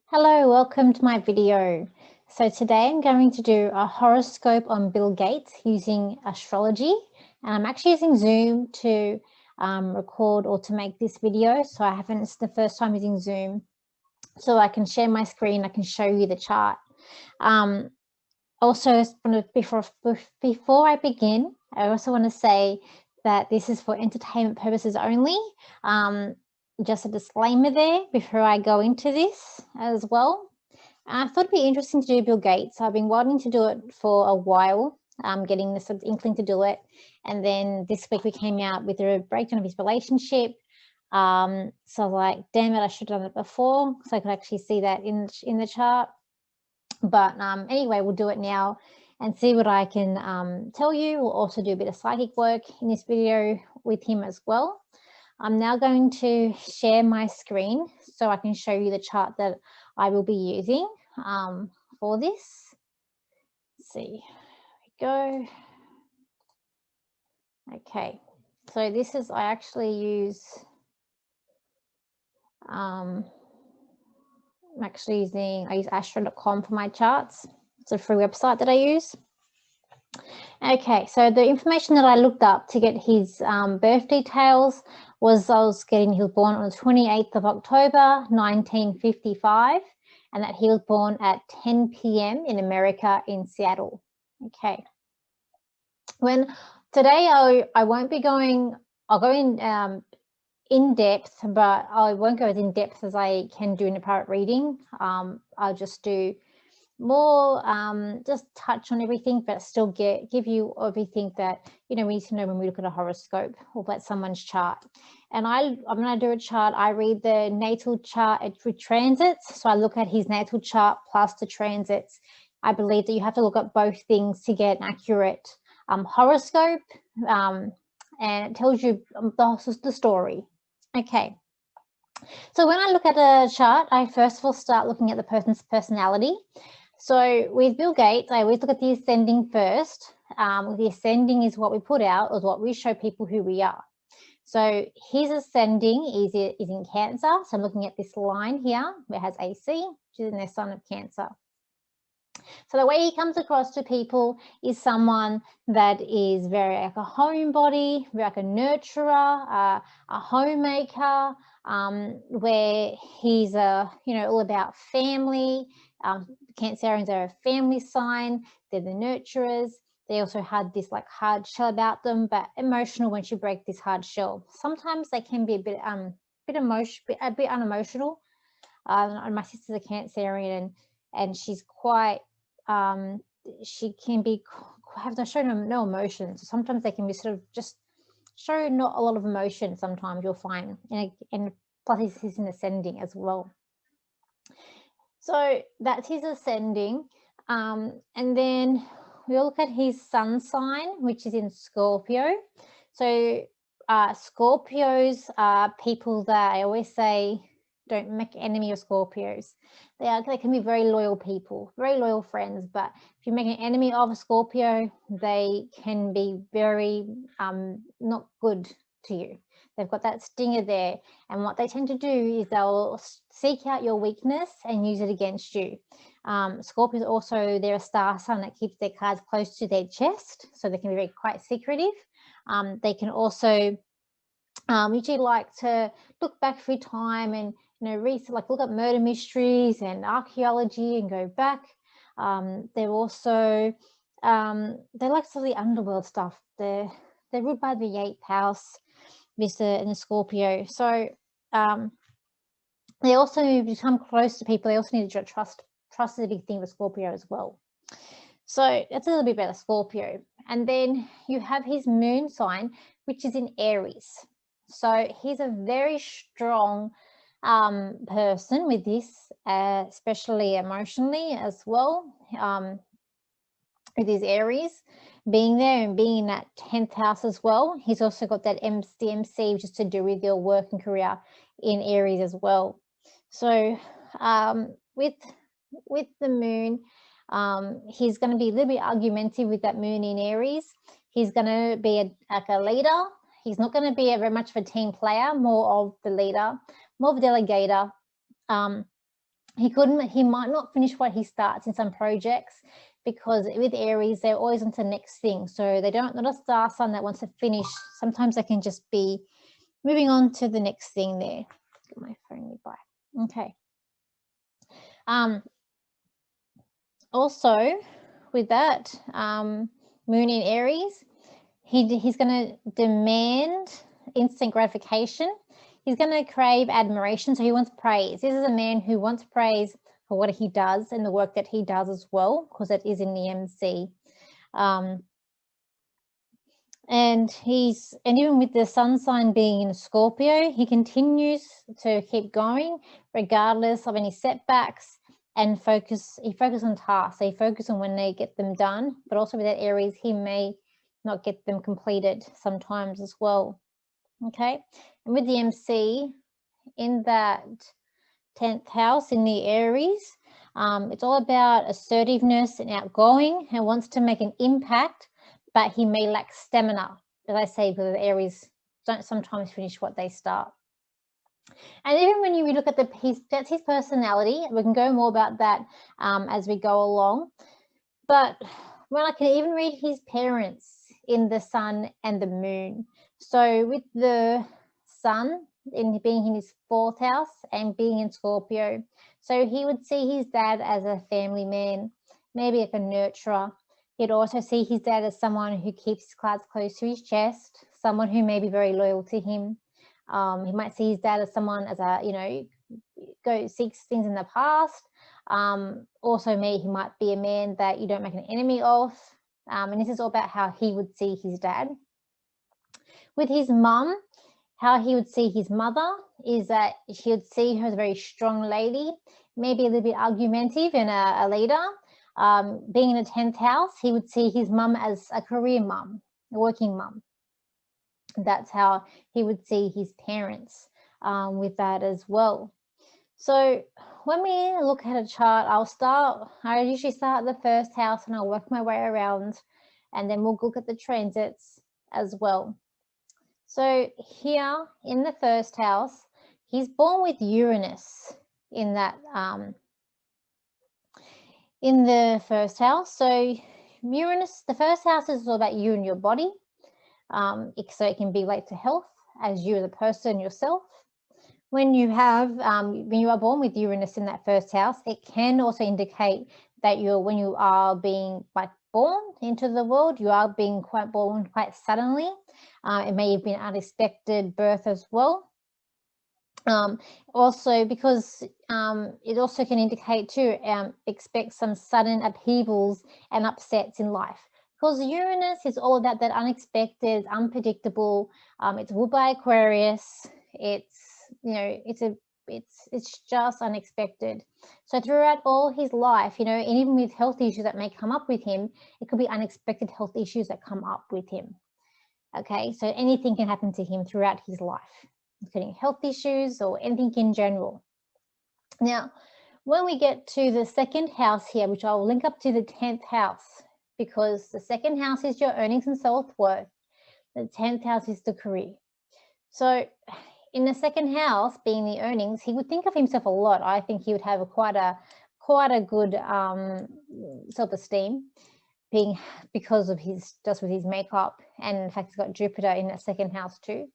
Hello, welcome to my video. So today I'm going to do a horoscope on Bill Gates using astrology, and I'm actually using Zoom to record or to make this video. So I haven't, it's the first time using Zoom, so I can share my screen, I can show you the chart. Also, before I begin, I also want to say that this is for entertainment purposes only. Just a disclaimer there before I go into this as well. I thought it'd be interesting to do Bill Gates. I've been wanting to do it for a while, getting this inkling to do it. And then this week we came out with a breakdown of his relationship. So I was like, damn it, I should have done it before so I could actually see that in the chart. But anyway, we'll do it now and see what I can tell you. We'll also do a bit of psychic work in this video with him as well. I'm now going to share my screen so I can show you the chart that I will be using for this. Let's see, here we go. Okay, so this is, I actually use, I use astro.com for my charts. It's a free website that I use. Okay, so the information that I looked up to get his birth details was he was born on the 28th of October, 1955, and that he was born at 10 p.m. in America in Seattle. Okay. Today I won't be going, I'll go in depth, but I won't go as in depth as I can do in a private reading. I'll just do more, just touch on everything, but still give you everything that we need to know when we look at a horoscope or at someone's chart. And I'm going to do a chart. I read the natal chart with transits, so I look at his natal chart plus the transits. I believe that you have to look at both things to get an accurate horoscope, and it tells you the story. Okay. So when I look at a chart, I first of all start looking at the person's personality. So with Bill Gates, I always look at the ascending first. The ascending is what we put out, or what we show people who we are. So his ascending is in Cancer. So I'm looking at this line here, where it has AC, which is in their sign of Cancer. So the way he comes across to people is someone that is very like a homebody, like a nurturer, a homemaker, where he's all about family. Cancerians are a family sign. They're the nurturers. They also had this like hard shell about them, but emotional once you break this hard shell. Sometimes they can be a bit unemotional. My sister's a Cancerian, and she's quite she can be show no emotion. So sometimes they can be sort of just show not a lot of emotion. Sometimes you'll find, and plus he's in ascending as well. So that's his ascending, and then we'll look at his sun sign, which is in Scorpio. So Scorpios are people that I always say don't make an enemy of Scorpios. They can be very loyal people, very loyal friends, but if you make an enemy of a Scorpio, they can be very not good to you. They've got that stinger there, and what they tend to do is they'll seek out your weakness and use it against you. Scorpios also, they're a star sign that keeps their cards close to their chest, so they can be quite secretive. They can also usually like to look back through time and look at murder mysteries and archaeology and go back. They're also they like some of the underworld stuff. They're ruled by the 8th house, Mr. and the Scorpio. So they also become close to people. They also need to trust. Trust is a big thing with Scorpio as well. So that's a little bit about Scorpio. And then you have his moon sign, which is in Aries. So he's a very strong person with this, especially emotionally as well, with his Aries being there and being in that 10th house as well. He's also got that DMC, which is to do with your work and career in Aries as well. So with the moon, he's going to be a little bit argumentative with that moon in Aries. He's going to be like a leader. He's not going to be very much of a team player, more of the leader, more of a delegator. he might not finish what he starts in some projects, because with Aries, they're always on to the next thing. So they don't, not a star sign that wants to finish. Sometimes they can just be moving on to the next thing there. Get my phone nearby. Okay. Also, with that, Moon in Aries, he's going to demand instant gratification. He's going to crave admiration, so he wants praise. This is a man who wants praise for what he does and the work that he does as well, because it is in the MC. And even with the sun sign being in Scorpio, he continues to keep going regardless of any setbacks, and he focuses on tasks. So he focuses on when they get them done, but also with that Aries, he may not get them completed sometimes as well. Okay, and with the MC in that 10th house in the Aries, it's all about assertiveness and outgoing, and wants to make an impact, but he may lack stamina. As I say, the Aries don't sometimes finish what they start. And even when you look at that's his personality. We can go more about that as we go along. But I can even read his parents in the sun and the moon. So with the sun being in his 4th house and being in Scorpio, so he would see his dad as a family man, maybe like a nurturer. He'd also see his dad as someone who keeps his cards close to his chest, someone who may be very loyal to him. He might see his dad as someone as seeks things in the past. Also, he might be a man that you don't make an enemy of. And this is all about how he would see his dad. With his mum, how he would see his mother is that he would see her as a very strong lady, maybe a little bit argumentative and a leader. Being in the 10th house, he would see his mum as a career mum, a working mum. That's how he would see his parents with that as well. So when we look at a chart, I usually start at the 1st house and I'll work my way around, and then we'll look at the transits as well. So here in the 1st house, he's born with Uranus in that in the 1st house. So Uranus, the 1st house is all about you and your body. So it can be related to health as you as a person yourself. When you are born with Uranus in that 1st house, it can also indicate that when you are being born into the world, you are being born quite suddenly. It may have been unexpected birth as well. Also, because it also can indicate too, expect some sudden upheavals and upsets in life. Because Uranus is all about that unexpected, unpredictable. It's ruled by Aquarius. It's just unexpected. So throughout all his life, and even with health issues that may come up with him, it could be unexpected health issues that come up with him. Okay, so anything can happen to him throughout his life, including health issues or anything in general. Now, when we get to the 2nd house here, which I'll link up to the 10th house, because the 2nd house is your earnings and self-worth. The 10th house is the career. So in the 2nd house, being the earnings, he would think of himself a lot. I think he would have quite a good self-esteem, because of with his makeup, and in fact he's got Jupiter in that 2nd house too.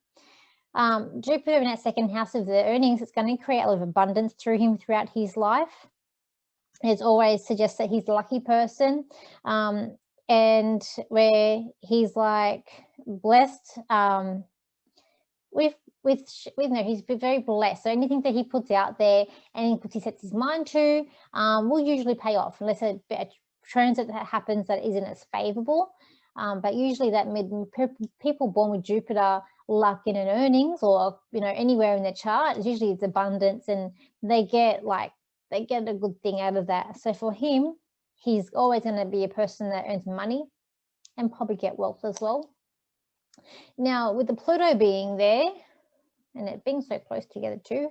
Jupiter in that 2nd house of the earnings, it's going to create a lot of abundance through him throughout his life. It always suggests that he's a lucky person, and where he's blessed he's very blessed. So anything that he puts out there and he sets his mind to will usually pay off, unless a transit that happens that isn't as favorable. But usually people born with Jupiter, luck in an earnings, or anywhere in their chart, usually it's abundance, and they get a good thing out of that. So for him, he's always going to be a person that earns money and probably get wealth as well. Now, with the Pluto being there and it being so close together too,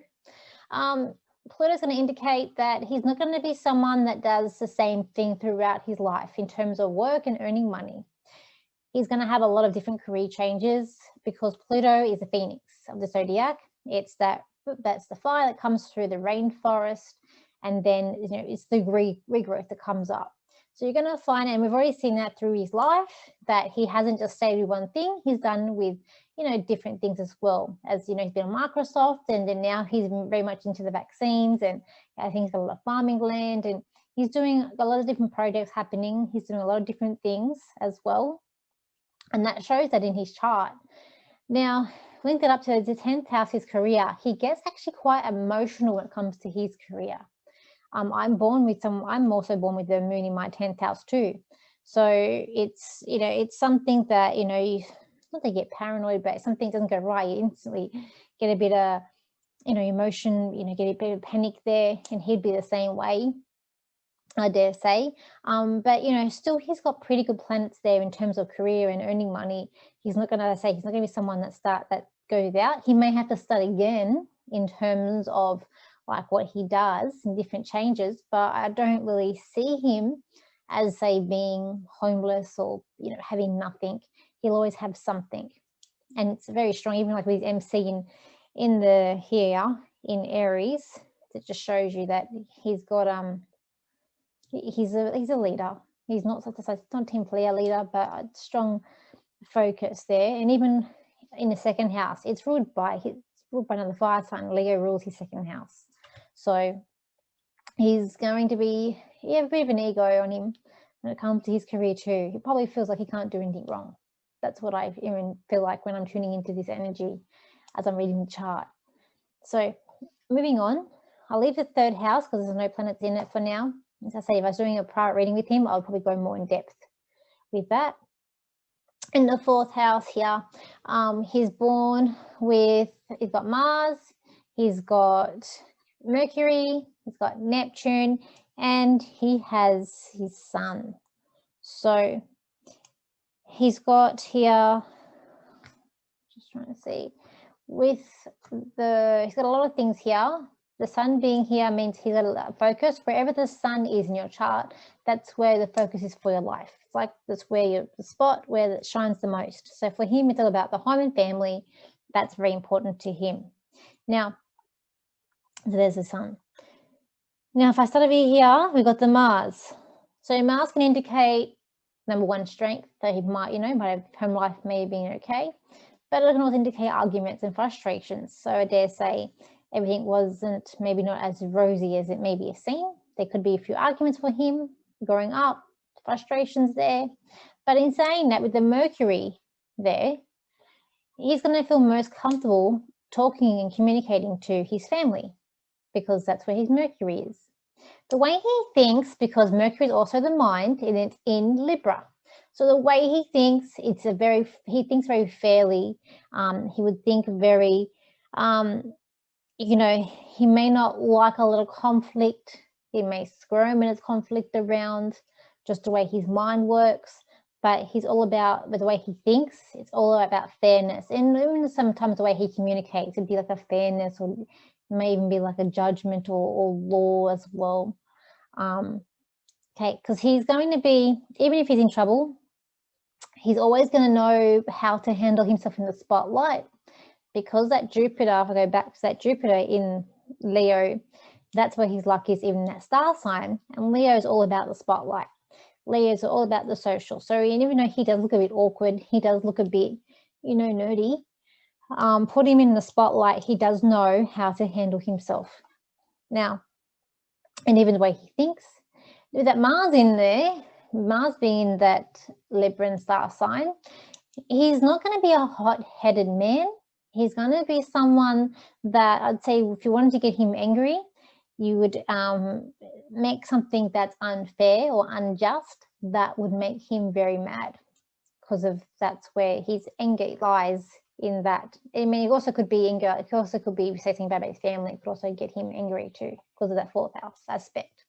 Pluto's going to indicate that he's not going to be someone that does the same thing throughout his life in terms of work and earning money. He's going to have a lot of different career changes, because Pluto is the phoenix of the zodiac. That's the fire that comes through the rainforest and then it's the regrowth that comes up. So you're going to find, and we've already seen that through his life, that he hasn't just stayed with one thing. He's done with different things as well. As he's been on Microsoft, and then now he's very much into the vaccines, and I think he's got a lot of farming land, and he's doing a lot of different projects happening. He's doing a lot of different things as well, and that shows that in his chart. Now, link it up to the 10th house, his career. He gets actually quite emotional when it comes to his career. I'm also born with the moon in my 10th house too. So it's, it's something that, not they get paranoid, but if something doesn't go right, you instantly get a bit of, emotion, get a bit of panic there, and he'd be the same way, I dare say. But, still he's got pretty good planets there in terms of career and earning money. He's not going to be someone that goes out. He may have to start again in terms of like what he does in different changes, but I don't really see him as, say, being homeless or, having nothing. He'll always have something. And it's very strong, even like with his MC in the here in Aries. It just shows you that he's got he's a leader. He's not not team player leader, but a strong focus there. And even in the second house, it's ruled by another fire sign. Leo rules his second house. So he's going to be, a bit of an ego on him when it comes to his career too. He probably feels like he can't do anything wrong. That's what I even feel like when I'm tuning into this energy as I'm reading the chart. So moving on, I'll leave the third house because there's no planets in it for now. As I say, if I was doing a private reading with him, I'll probably go more in depth with that. In the fourth house here, he's got Mars, he's got Mercury, he's got Neptune, and he has his Sun. So he's got here, just trying to see, he's got a lot of things here. The Sun being here means he's got a focus. Wherever the Sun is in your chart, that's where the focus is for your life. It's like that's where the spot where it shines the most. So for him, it's all about the home and family. That's very important to him. Now, so there's the Sun. Now, if I start over here, we've got the Mars. So Mars can indicate, number one, strength. So he might, might have home life may have been okay, but it can also indicate arguments and frustrations. So I dare say everything wasn't maybe not as rosy as it maybe is seen. There could be a few arguments for him growing up, frustrations there. But in saying that, with the Mercury there, he's going to feel most comfortable talking and communicating to his family because that's where his Mercury is. The way he thinks, because Mercury is also the mind, and it's in Libra. So the way he thinks, he thinks very fairly. He would think very, he may not like a little conflict. He may squirm when there's conflict around, just the way his mind works. But he's all about, with the way he thinks, it's all about fairness. And even sometimes the way he communicates, it'd be like a fairness, or it may even be like a judgment or law as well. Okay, because he's going to be, even if he's in trouble, he's always going to know how to handle himself in the spotlight, because that Jupiter, if I go back to that Jupiter in Leo, that's where his luck is, even that star sign. And Leo is all about the spotlight. Leo's all about the social. So even though he does look a bit awkward, he does look a bit, nerdy, put him in the spotlight, he does know how to handle himself. Now, and even the way he thinks, with that Mars in there, Mars being that Libra star sign, he's not going to be a hot-headed man. He's going to be someone that I'd say if you wanted to get him angry, you would make something that's unfair or unjust that would make him very mad, because of that's where his anger lies in that. I mean, it also could be anger. It also could be say something about his family. It could also get him angry too because of that fourth house aspect.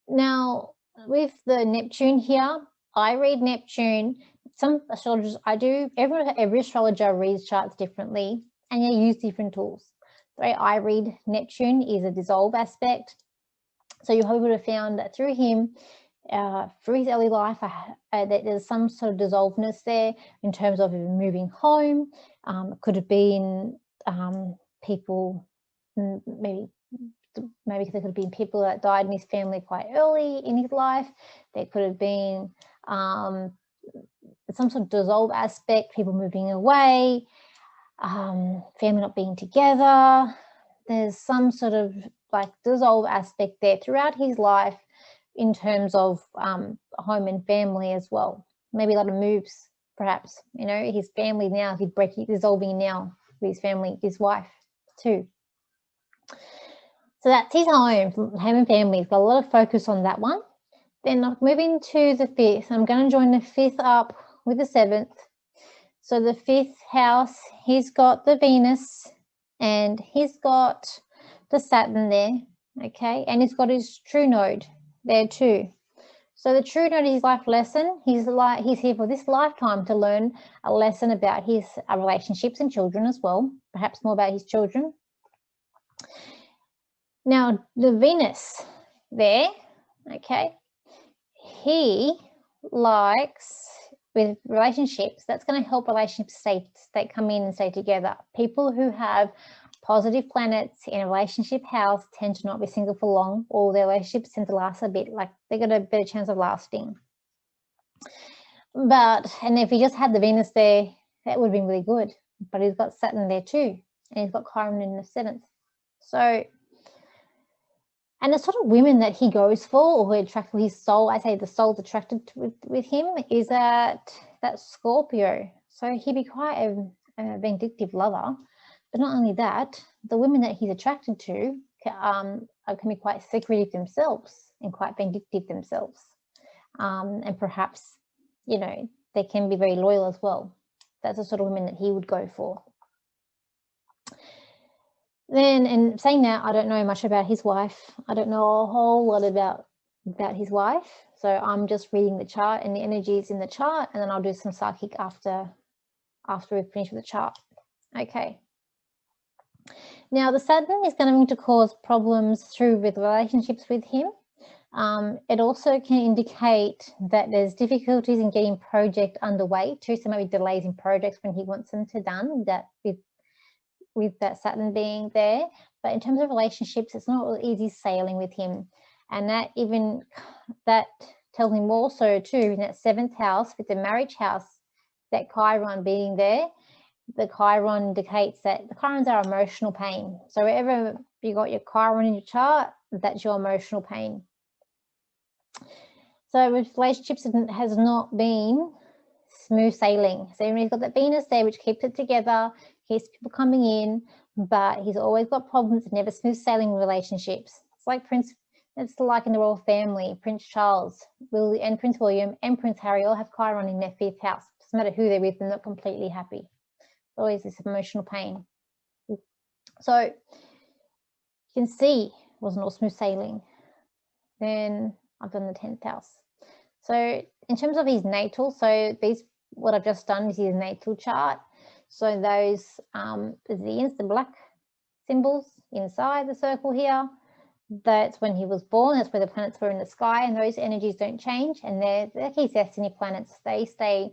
Now, with the Neptune here, I read Neptune. Some astrologers, every astrologer reads charts differently, and you use different tools. The way I read Neptune is a dissolve aspect. So you probably would have found that through him, through his early life, that there's some sort of dissolveness there in terms of moving home. It could have been people maybe maybe there could have been people that died in his family quite early in his life. There could have been some sort of dissolve aspect, people moving away, family not being together. There's some sort of like dissolve aspect there throughout his life in terms of home and family as well. Maybe a lot of moves, perhaps. You know, his family now, he's dissolving now with his family, his wife too. So that's his home and family. He's got a lot of focus on that one. Then moving to the 5th, I'm going to join the 5th up with the 7th. So the 5th house, he's got the Venus and he's got the Saturn there, okay? And he's got his true node there too. So the true node is his life lesson. He's here for this lifetime to learn a lesson about his relationships and children as well, perhaps more about his children. Now, the Venus there, okay, he likes with relationships, that's going to help relationships come in and stay together. People who have positive planets in a relationship house tend to not be single for long, or their relationships tend to last a bit, like they got a better chance of lasting. And if he just had the Venus there, that would have been really good. But he's got Saturn there too, and he's got Chiron in the 7th. So, and the sort of women that he goes for, or who attract his soul, I say the soul's attracted with him, is that Scorpio. So he'd be quite a vindictive lover. But not only that, the women that he's attracted to can be quite secretive themselves and quite vindictive themselves. And perhaps, you know, they can be very loyal as well. That's the sort of women that he would go for. Then, and saying that, I don't know much about his wife. I don't know a whole lot about his wife. So I'm just reading the chart and the energies in the chart, and then I'll do some psychic after we finish with the chart. Okay. Now, the Saturn is going to cause problems with relationships with him. It also can indicate that there's difficulties in getting project underway too. So maybe delays in projects when he wants them to done, that with that Saturn being there. But in terms of relationships, it's not easy sailing with him. And that tells me more so too in that 7th house with the marriage house, that Chiron being there. The Chiron indicates that the Chirons are emotional pain. So wherever you got your Chiron in your chart, that's your emotional pain. So with relationships, it has not been smooth sailing. So he's got that Venus there, which keeps it together, keeps people coming in, but he's always got problems, never smooth sailing relationships. It's like in the royal family, Prince Charles and Prince William and Prince Harry all have Chiron in their 5th house. Doesn't matter who they're with, they're not completely happy. Always this emotional pain. So you can see it wasn't all smooth sailing. Then I've done the 10th house. So in terms of his natal, so what I've just done is his natal chart. So those the black symbols inside the circle here, that's when he was born. That's where the planets were in the sky, and those energies don't change, and they're his destiny planets. They stay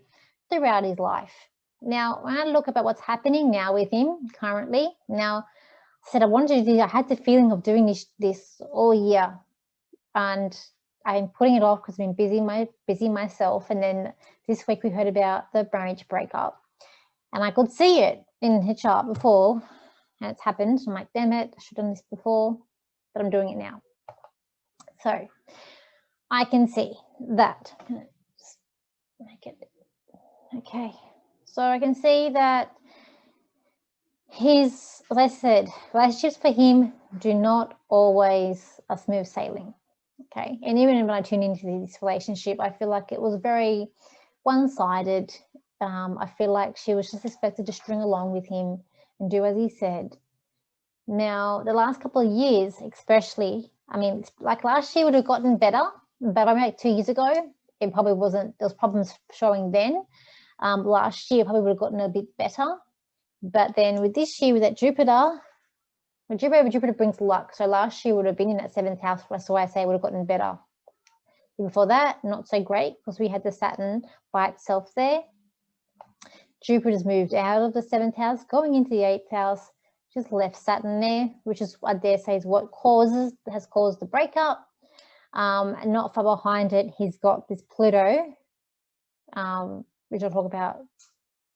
throughout his life. Now, when I look about what's happening now with him currently, now I said I wanted to do, I had the feeling of doing this all year, and I'm putting it off because I've been busy myself. And then this week we heard about the marriage breakup, and I could see it in his chart before, and it's happened. I'm like, damn it, I should have done this before, but I'm doing it now. So I can see that. Make it okay. So I can see that as I said, relationships for him do not always a smooth sailing. Okay. And even when I tune into this relationship, I feel like it was very one-sided. I feel like she was just expected to string along with him and do as he said. Now, the last couple of years, especially, I mean, like last year would have gotten better, but I mean, like 2 years ago, it probably wasn't, there was problems showing then. Last year probably would have gotten a bit better, but then with this year with that Jupiter brings luck. So last year would have been in that 7th house. That's why I say it would have gotten better. Before that, not so great because we had the Saturn by itself there. Jupiter's moved out of the 7th house, going into the 8th house. just left Saturn there, which is, I dare say, is what has caused the breakup. And not far behind it, he's got this Pluto, which I'll talk about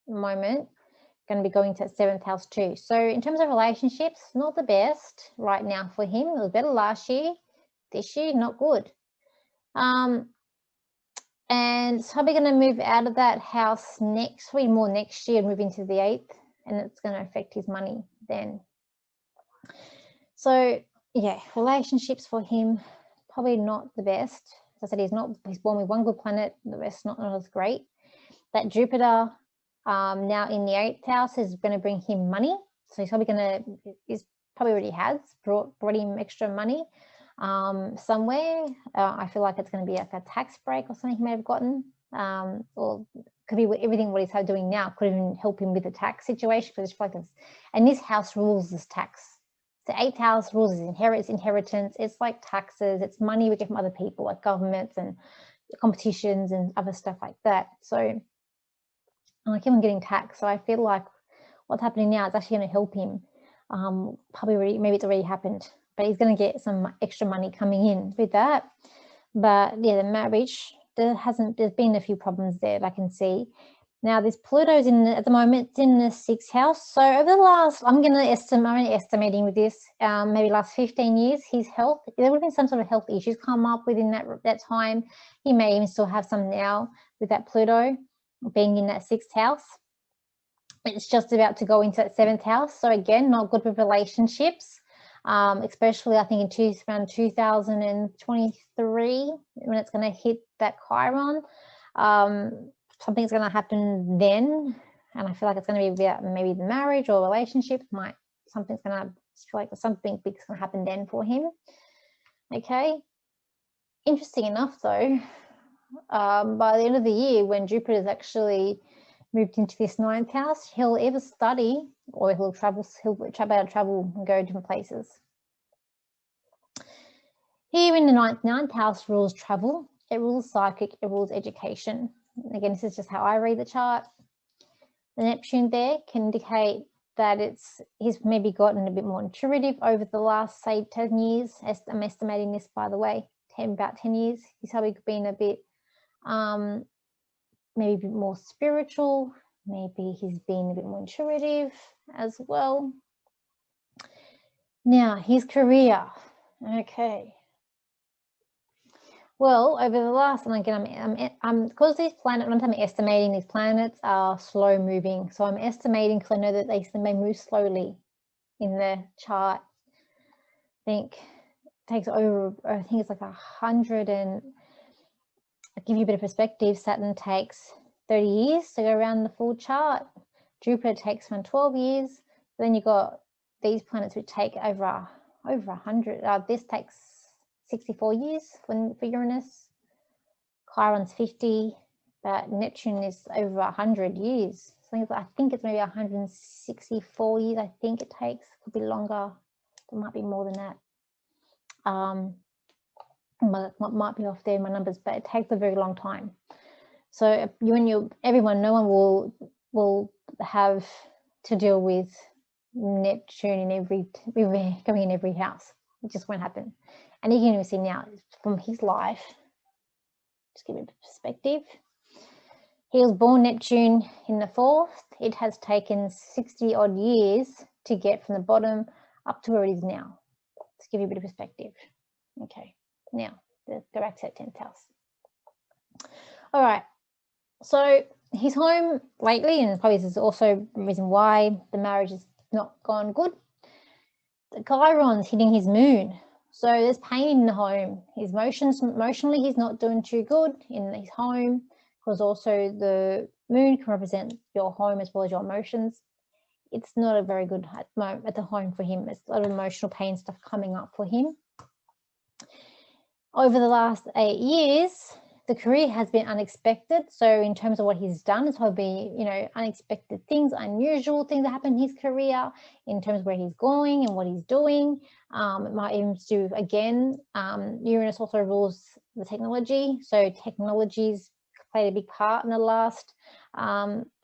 in a moment, going to be going to 7th house too. So in terms of relationships, not the best right now for him. It was better last year. This year, not good. And it's probably going to move out of that house next week, more next year, and move into the 8th, and it's going to affect his money then. So yeah, relationships for him, probably not the best. As I said, he's born with one good planet, the rest not as great. That Jupiter now in the 8th house is going to bring him money. So he's probably already has brought him extra money somewhere. I feel like it's going to be like a tax break or something he may have gotten, or could be everything what he's doing now could even help him with the tax situation, because it's like and this house rules this tax. The 8th house rules his inheritance. It's like taxes. It's money we get from other people, like governments and competitions and other stuff like that. So I keep on getting taxed. So I feel like what's happening now is actually going to help him. Maybe it's already happened, but he's going to get some extra money coming in with that. But yeah, the marriage, there's been a few problems there that I can see. Now this Pluto's at the moment, it's in the 6th house. So over the last, I'm estimating with this, maybe last 15 years, his health, there would have been some sort of health issues come up within that time. He may even still have some now with that Pluto being in that 6th house. It's just about to go into that 7th house. So again, not good with relationships, especially I think around 2023, when it's going to hit that Chiron. Something's going to happen then, and I feel like it's going to be about maybe the marriage or relationship. Something big's going to happen then for him. Okay. Interesting enough, though, by the end of the year, when Jupiter's actually moved into this 9th house, he'll either study or he'll travel. He'll travel and go different places. Here in the 9th house rules travel. It rules psychic. It rules education. Again, this is just how I read the chart. The Neptune there can indicate that he's maybe gotten a bit more intuitive over the last, say, 10 years. I'm estimating this, by the way, about 10 years. He's probably been a bit, maybe a bit more spiritual. Maybe he's been a bit more intuitive as well. Now, his career. Okay. Well, over the last, and again, because these planets, when I'm estimating, these planets are slow moving. So I'm estimating, because I know that they may move slowly in the chart. I think it takes over, I think it's like 100, and I'll give you a bit of perspective. Saturn takes 30 years to go around the full chart. Jupiter takes around 12 years. Then you've got these planets which take over 100. This takes 64 years for Uranus. Chiron's 50, but Neptune is over 100 years. So I think it's maybe 164 years, I think it takes. Could be longer. It might be more than that. Might be off there, my numbers, but it takes a very long time. So no one will have to deal with Neptune going in every house. It just won't happen. And you can even see now from his life, just give it a perspective. He was born Neptune in the 4th. It has taken 60 odd years to get from the bottom up to where it is now. Just give you a bit of perspective. Okay, now go back to that 10th house. All right, so he's home lately, and probably this is also the reason why the marriage has not gone good. The Chiron's hitting his moon. So there's pain in the home. His emotionally, he's not doing too good in his home, because also the moon can represent your home as well as your emotions. It's not a very good at the home for him. There's a lot of emotional pain stuff coming up for him. Over the last 8 years, the career has been unexpected. So in terms of what he's done, it's probably, unexpected things, unusual things that happen in his career, in terms of where he's going and what he's doing. It might even do, again, Uranus also rules the technology. So technology's played a big part in the last,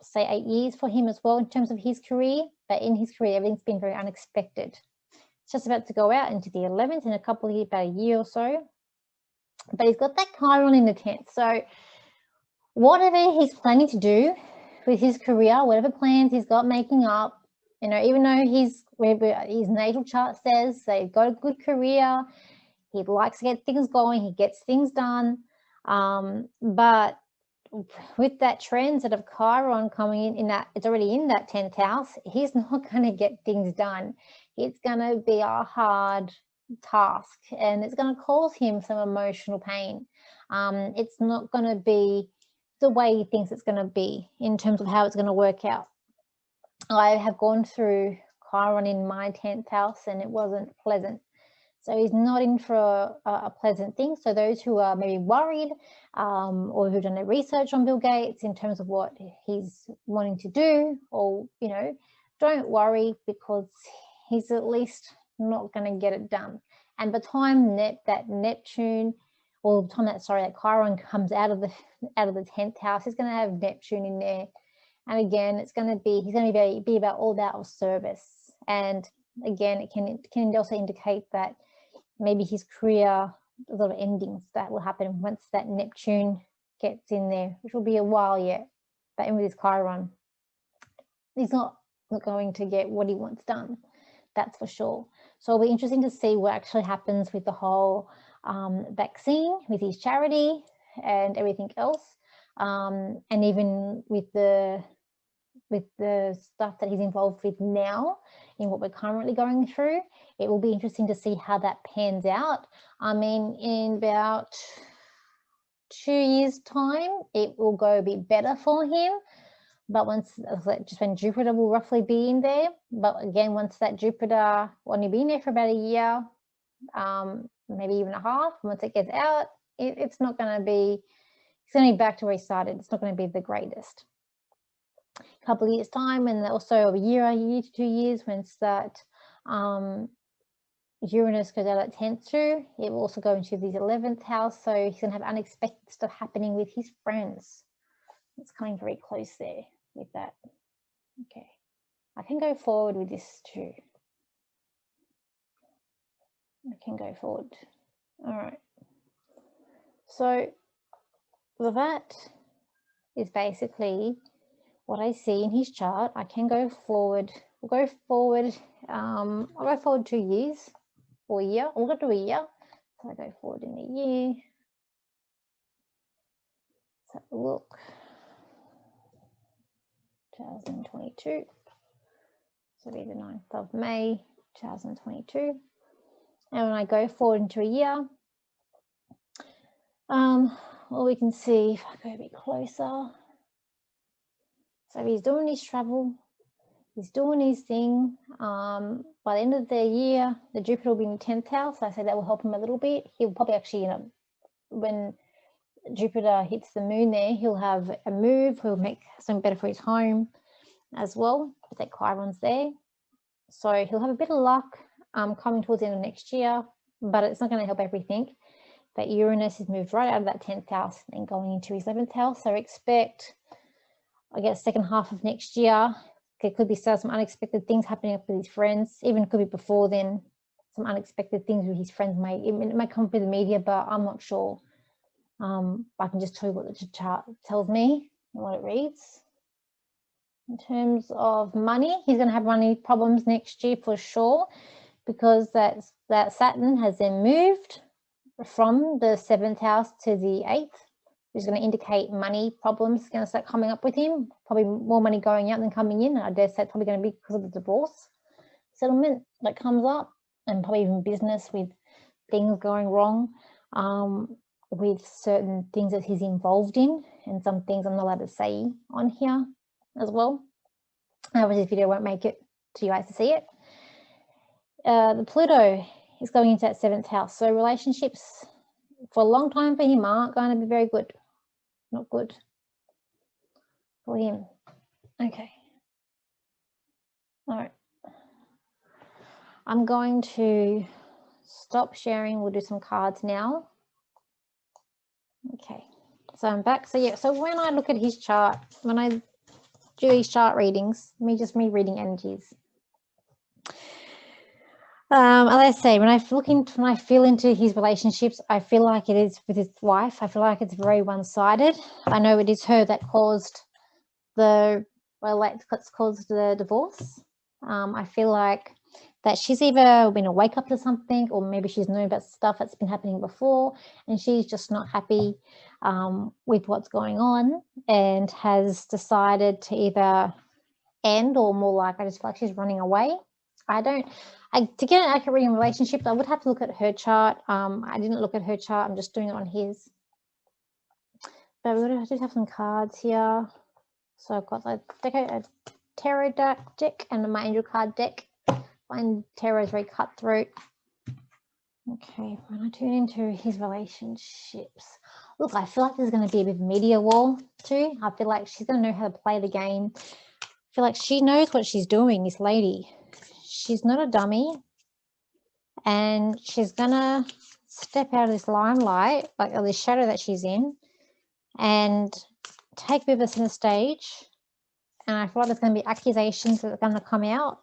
say, 8 years for him as well in terms of his career. but in his career, everything's been very unexpected. It's just about to go out into the 11th in a couple of years, about a year or so. But he's got that Chiron in the 10th. So whatever he's planning to do with his career, whatever plans he's got making up, you know, even though his natal chart says that he's got a good career, he likes to get things going, he gets things done, but with that transit of Chiron coming in that, it's already in that 10th house, he's not going to get things done. It's going to be a hard task, and it's going to cause him some emotional pain. It's not going to be the way he thinks it's going to be in terms of how it's going to work out. I have gone through Chiron in my 10th house, and it wasn't pleasant. So he's not in for a pleasant thing. So those who are maybe worried or who've done their research on Bill Gates in terms of what he's wanting to do, or, you know, don't worry, because he's at least not going to get it done. And by the time that Neptune, or the time that Chiron comes out of the 10th house, he's going to have Neptune in there. And again, he's going to be about all about service. And again, it can also indicate that maybe his career, a lot of endings that will happen once that Neptune gets in there, which will be a while yet. But in with his Chiron, he's not going to get what he wants done. That's for sure. So it'll be interesting to see what actually happens with the whole vaccine, with his charity and everything else. And even with the stuff that he's involved with now in what we're currently going through, it will be interesting to see how that pans out. I mean, in about 2 years' time, it will go a bit better for him. But just when Jupiter will roughly be in there. But again, once that Jupiter, only be in there for about a year, maybe even a half, once it gets out, it's not going to be, it's going to be back to where he started. It's not going to be the greatest. A couple of years' time, and also a year to 2 years, once that Uranus goes out at 10th too, it will also go into his 11th house. So he's going to have unexpected stuff happening with his friends. It's coming very close there with that. Okay, I can go forward with this too. I can go forward. All right. So that is basically what I see in his chart. I can go forward. We'll go forward. I'll go forward 2 years or a year. We'll go to a year. So I go forward in a year. Let's have a look. 2022. So it'll be the 9th of May, 2022. And when I go forward into a year, well, we can see if I go a bit closer. So he's doing his travel, he's doing his thing. By the end of the year, the Jupiter will be in the 10th house. So I say that will help him a little bit. He'll probably actually, you know, when Jupiter hits the moon there, he'll have a move, he'll make something better for his home as well. That Chiron's there. So he'll have a bit of luck coming towards the end of next year, but it's not going to help everything. That Uranus has moved right out of that 10th house and going into his 11th house. So expect, I guess, second half of next year, there could be some unexpected things happening up with his friends. Even could be before then, some unexpected things with his friends. It might come through the media, but I'm not sure. I can just tell you what the chart tells me and what it reads. In terms of money, he's going to have money problems next year for sure, because that Saturn has then moved from the 7th house to the 8th, which is going to indicate money problems going to start coming up with him. Probably more money going out than coming in. I dare say it's probably going to be because of the divorce settlement that comes up, and probably even business with things going wrong with certain things that he's involved in, and some things I'm not allowed to say on here as well. Otherwise this video won't make it to you guys to see it. The Pluto is going into that 7th house, so relationships for a long time for him aren't going to be very good. Not good for him. Okay. All right. I'm going to stop sharing. We'll do some cards now. Okay. So I'm back. So yeah, so when I look at his chart, when I do these chart readings, me reading energies, As I say, when I feel into his relationships, I feel like it is with his wife. I feel like it's very one-sided. I know it is her that caused the divorce. I feel like that she's either been a wake up to something, or maybe she's known about stuff that's been happening before, and she's just not happy with what's going on, and has decided to either end, or more like, I just feel like she's running away. To get an accurate reading relationship, I would have to look at her chart. I didn't look at her chart. I'm just doing it on his. But we do have some cards here. So I've got a tarot deck and my angel card deck. And tarot is very cutthroat. Okay, when I tune into his relationships, look, I feel like there's going to be a bit of media war too. I feel like she's going to know how to play the game. I feel like she knows what she's doing, this lady. She's not a dummy, and she's going to step out of this limelight, like this shadow that she's in, and take a bit of a center stage. And I feel like there's going to be accusations that are going to come out,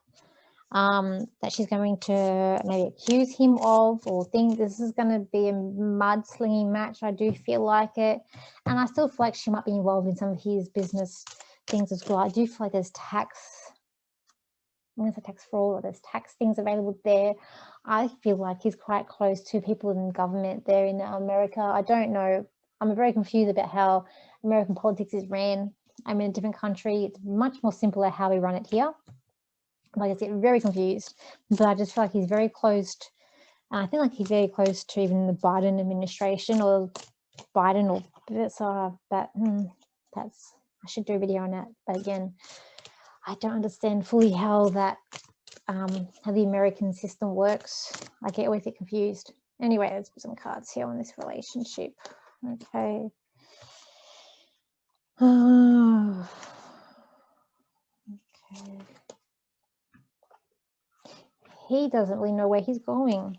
that she's going to maybe accuse him of, or think this is going to be a mudslinging match. I do feel like it. And I still feel like she might be involved in some of his business things as well. I do feel like there's tax fraud, or there's tax things available there. I feel like he's quite close to people in government there in America. I don't know. I'm very confused about how American politics is ran. I'm in a different country. It's much more simpler how we run it here. Like, I get very confused, but I just feel like he's very close. I think like he's very close to even the Biden administration, or Biden, or that's, I should do a video on that. But again, I don't understand fully how that, how the American system works. I always get confused. Anyway, let's put some cards here on this relationship. Okay. Okay. He doesn't really know where he's going.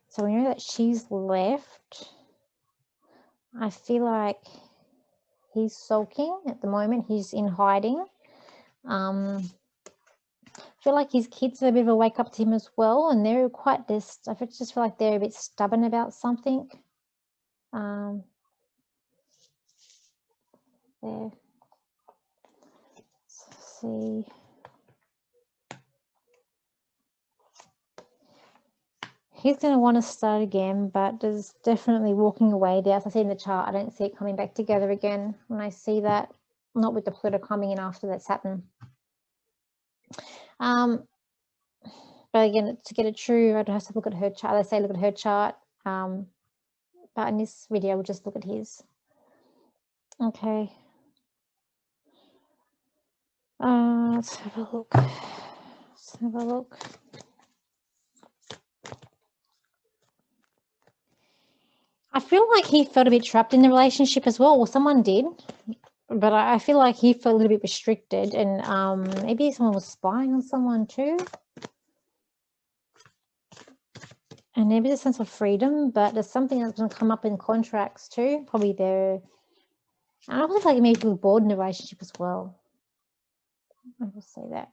So we know that she's left. I feel like he's sulking at the moment. He's in hiding. I feel like his kids are a bit of a wake up to him as well, and they're quite I just feel like they're a bit stubborn about something. There. Let's see. He's going to want to start again, but there's definitely walking away there. As I see in the chart, I don't see it coming back together again when I see that. Not with the Pluto coming in after that Saturn. But again, to get it true, I'd have to look at her chart. They say look at her chart. But in this video, we'll just look at his. Okay. Let's have a look. Let's have a look. I feel like he felt a bit trapped in the relationship as well. Well, someone did, but I feel like he felt a little bit restricted, and maybe someone was spying on someone too. And maybe there's a sense of freedom, but there's something that's going to come up in contracts too. Probably there. And I also feel like maybe people bored in the relationship as well. I will say that.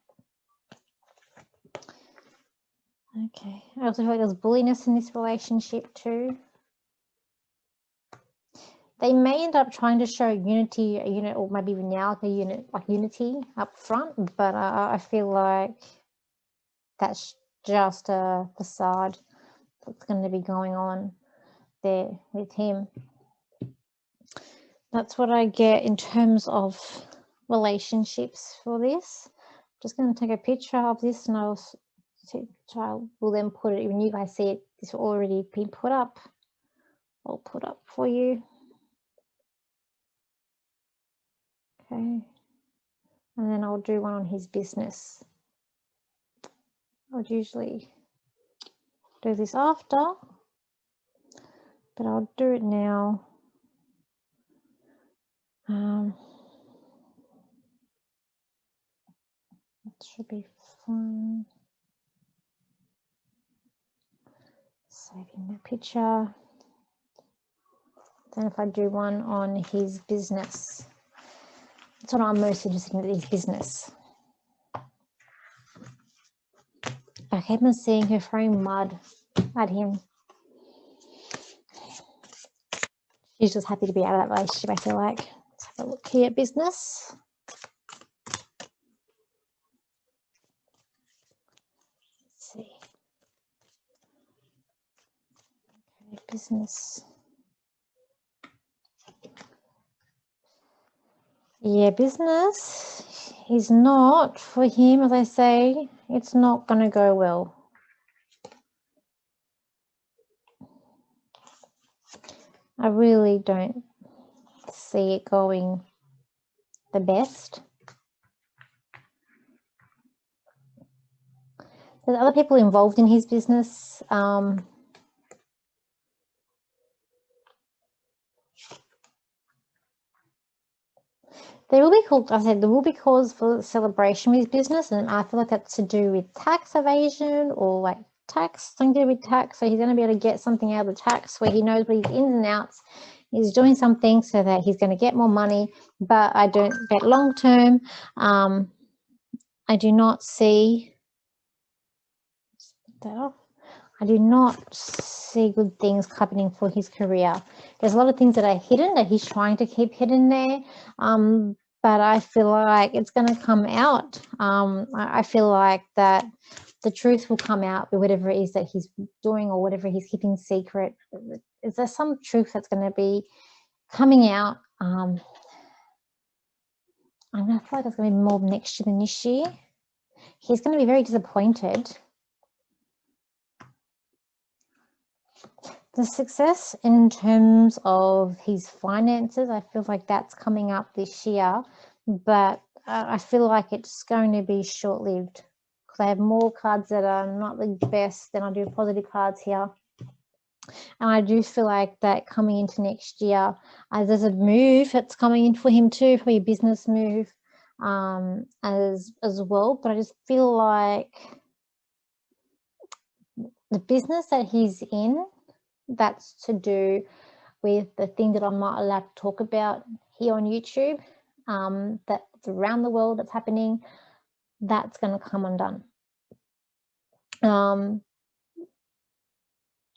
Okay. I also feel like there's bulliness in this relationship too. They may end up trying to show unity, or maybe even now unity up front, but I feel like that's just a facade that's going to be going on there with him. That's what I get in terms of relationships for this. I'm just going to take a picture of this, and I will then put it, when you guys see it, this will already be put up. I'll put up for you. Okay. And then I'll do one on his business. I would usually do this after, but I'll do it now. It should be fun. Saving the picture. Then if I do one on his business, that's what I'm most interested in, his business. keep on seeing her throwing mud at him. She's just happy to be out of that relationship, I feel like. Let's have a look here at business. Let's see. Okay, business. Yeah, business is not for him, as I say. It's not going to go well. I really don't see it going the best. There's other people involved in his business. There will be cause for celebration with his business, and I feel like that's to do with tax evasion or like something to do with tax. So he's going to be able to get something out of the tax where he knows what his ins and outs. He's doing something so that he's going to get more money. But I don't bet long term. I do not see that. I do not see good things happening for his career. There's a lot of things that are hidden that he's trying to keep hidden there. But I feel like it's going to come out. I feel like that the truth will come out with whatever it is that he's doing or whatever he's keeping secret. Is there some truth that's going to be coming out? I feel like it's going to be more next year than this year. He's going to be very disappointed. The success in terms of his finances, I feel like that's coming up this year, but I feel like it's going to be short-lived because I have more cards that are not the best than I do positive cards here. And I do feel like that coming into next year, there's a move that's coming in for him too, probably a business move as well. But I just feel like the business that he's in, that's to do with the thing that I'm not allowed to talk about here on YouTube, that's around the world that's happening, that's going to come undone. And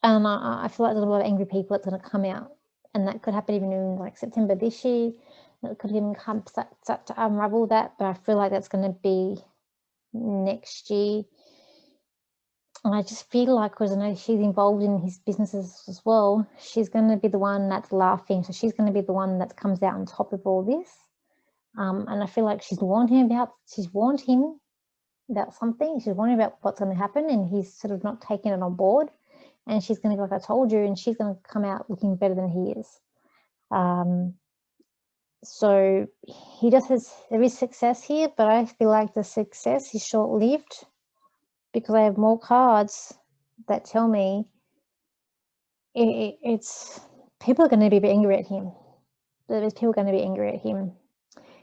I feel like there's a lot of angry people that's going to come out, and that could happen even in like September this year. It could even start to unravel that, but I feel like that's going to be next year. And I just feel like, because I know she's involved in his businesses as well, she's going to be the one that's laughing. So she's going to be the one that comes out on top of all this. And I feel like she's warned him about something. She's warned him about what's going to happen, and he's sort of not taking it on board. And she's going to be like, I told you, and she's going to come out looking better than he is. So there is success here, but I feel like the success is short-lived, because I have more cards that tell me it's people are going to be angry at him. There's people going to be angry at him.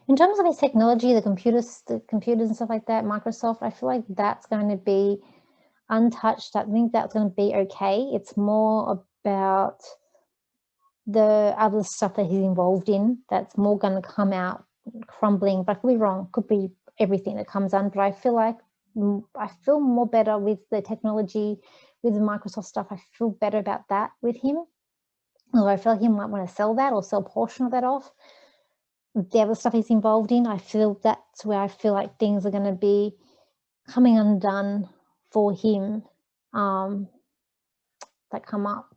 In terms of his technology, the computers and stuff like that, Microsoft, I feel like that's going to be untouched. I think that's going to be okay. It's more about the other stuff that he's involved in that's more going to come out crumbling. But I could be wrong. Could be everything that comes on. But I feel more better with the technology, with the Microsoft stuff. I feel better about that with him. Although I feel like he might want to sell that or sell a portion of that off. The other stuff he's involved in, I feel that's where I feel like things are going to be coming undone for him, that come up.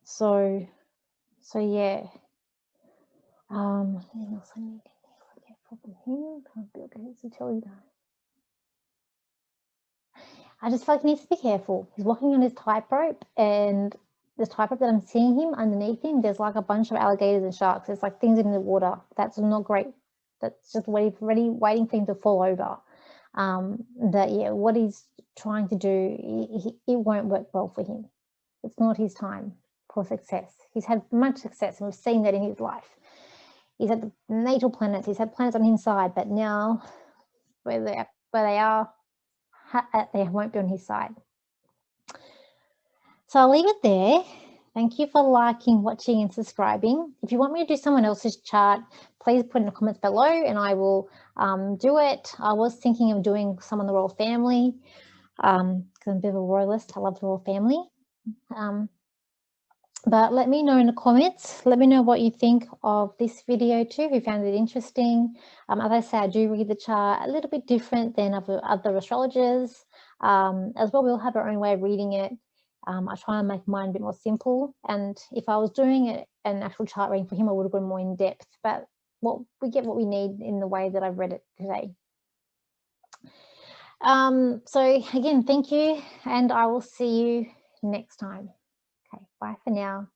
So yeah. Anything else I need to be careful from him? Can't be okay to tell you that. I just feel like he needs to be careful. He's walking on his tightrope, and the tightrope that I'm seeing him underneath him, there's like a bunch of alligators and sharks. There's like things in the water. That's not great. That's just waiting for him to fall over. What he's trying to do, it won't work well for him. It's not his time for success. He's had much success, and we've seen that in his life. He's had the natal planets. He's had planets on his side, but now where they are, they won't be on his side. So I'll leave it there. Thank you for liking, watching, and subscribing. If you want me to do someone else's chart, please put in the comments below and I will do it. I was thinking of doing some on the royal family, because I'm a bit of a royalist. I love the royal family. But let me know in the comments. Let me know what you think of this video too, if you found it interesting. As I say, I do read the chart a little bit different than other astrologers. As well, we'll have our own way of reading it. I try and make mine a bit more simple. And if I was doing an actual chart reading for him, I would have gone more in depth. But we get what we need in the way that I've read it today. So again, thank you, and I will see you next time. Okay, bye for now.